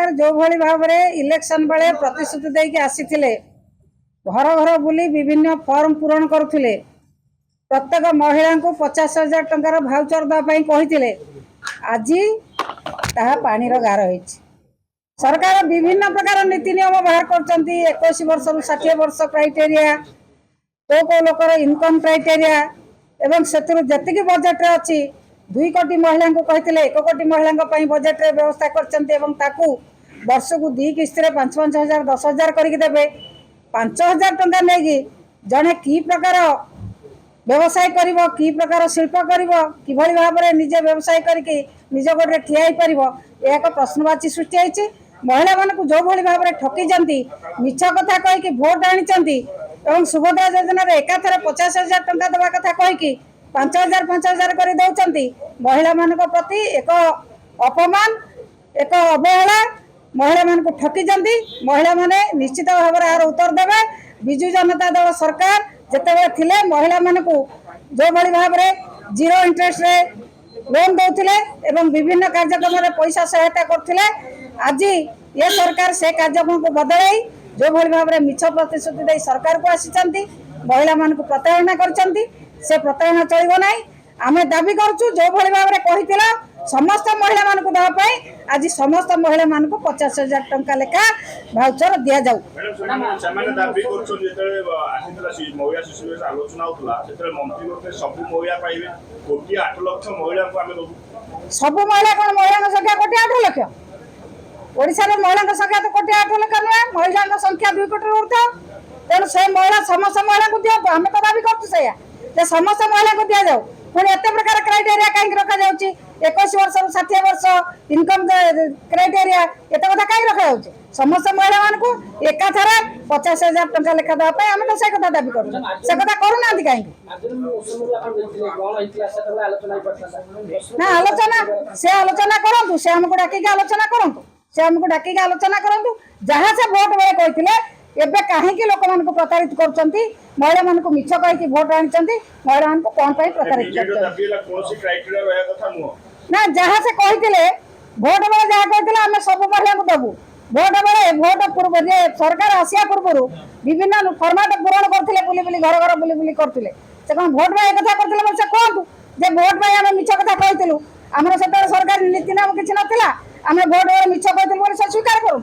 सरकार जो भली भाव में इलेक्शन बेले प्रतिश्रुति देके आसीथिले घर घर बुली विभिन्न फॉर्म पूरण करुथिले प्रत्येक महिला को 50,000 टंकार भाउचर दापाई कहिथिले आज ताहा पानीर गार होइछि। सरकार विभिन्न प्रकार नीति नियम बाहर करचंती 21 वर्ष रु 60 वर्ष क्राइटेरिया को लोकर इनकम क्राइटेरिया एवं सेतु जतिक बजेट रे अछि 2 कोटी महिला को कहिथिले 1 कोटी महिला बजेट रे व्यवस्था करचंती एवं ताकू वर्ष को 2 किस्त रे 5,000 10,000 करके देबे 5,000 टंका नेगी जने की प्रकार व्यवसाय करिवो की प्रकार शिल्प करिवो किभली भाव में निजे व्यवसाय करके निज गोटे ठिया ही पारिबो एक प्रश्नवाची सृष्टि होइछि। महिला मानक जो भली भाव में ठकी जंती मिछ कथा कहि कि वोट आनिचंती एवं सुभद्रा योजना रे एकाथरे 50,000 टंका देवा कथा कहि कि 5,000 कर दौरान महिला मान प्रति एक अपमान एक अवहेला महिला मान को ठकी जंती महिला माने निश्चित भाव में यार उत्तर देवे। विजु जनता दल सरकार जिते थिले महिला मान को जो भली भाव में जीरो इंटरेस्ट रे लोन दौले एवं विभिन्न कार्यक्रम में पैसा सहायता करथिले आज ये सरकार से कार्यक्रम को बदलाई जो भली भाव में मिछ प्रतिश्रुति दे सरकार को आसी महिला मान को प्रताड़ना करछंती से प्रताड़ना चलिबो नाही। आमे दाबी करछु जो भली भाव में कहितिला समस्त महिला मान को देबा आज समस्त महिला मान को 50,000 टंका लेखा भाउचर दिया जाऊ। सामान्य दाबी करछु जेतले आसितला महिला शिशु आलोचना होतला जेतले मंत्री गोटे सब महिला पाइबे कोटी 8 लाख महिला को आमे दबु सब महिला कोन महिला संख्या कोटी 8 लाख ओडिसा रे महिला संख्या तो कोटी 8 लाख न महिला संख्या 2 कोटी उर्धा तेणु से महिला समस्त महिला को दिया आमे तो दाबी करछु सया जे समस्त महिला को दिया जाऊ पुणी एत प्रकार क्राइटेरिया कहीं रखा जाउची 21 वर्ष रु 60 वर्ष इनकम क्राइटेरिया एत कथा कहीं रखा जाउची समस्त महिला मान को एकाथरे 50,000 टंका लेखा दवा पे आमे तो से कथा दाबी करू से कथा करू नांती कहीं ना आलोचना करंतु से हमको डाकी के आलोचना करंतु जहां से वोट बेले कहिथिले एबे काहे लोक मान को प्रतारित करचंती महिला मान को मिछ कहि कि वोट आनिचंती महिला मान को कोन पई प्रतारित करचंती कोनसी क्राइटेरिया रहया कथा नु ना जहां से कहिथिले वोट बेले जहां कहिथिले हमें सब महिला को दबु वोट बेले वोट पूर्व जे सरकार आसिया पूर्व विभिन्न फॉर्मेट पूरण करथिले बुली घर बुली करथिले से कोन वोट में कथा करथिले से कोन जे वोट में हमें मिछ कथा कहिथिलु हमर सेतर सरकार नीति नाम किछ नथिला हमें वोट में मिछ कहिथिलु से स्वीकार करू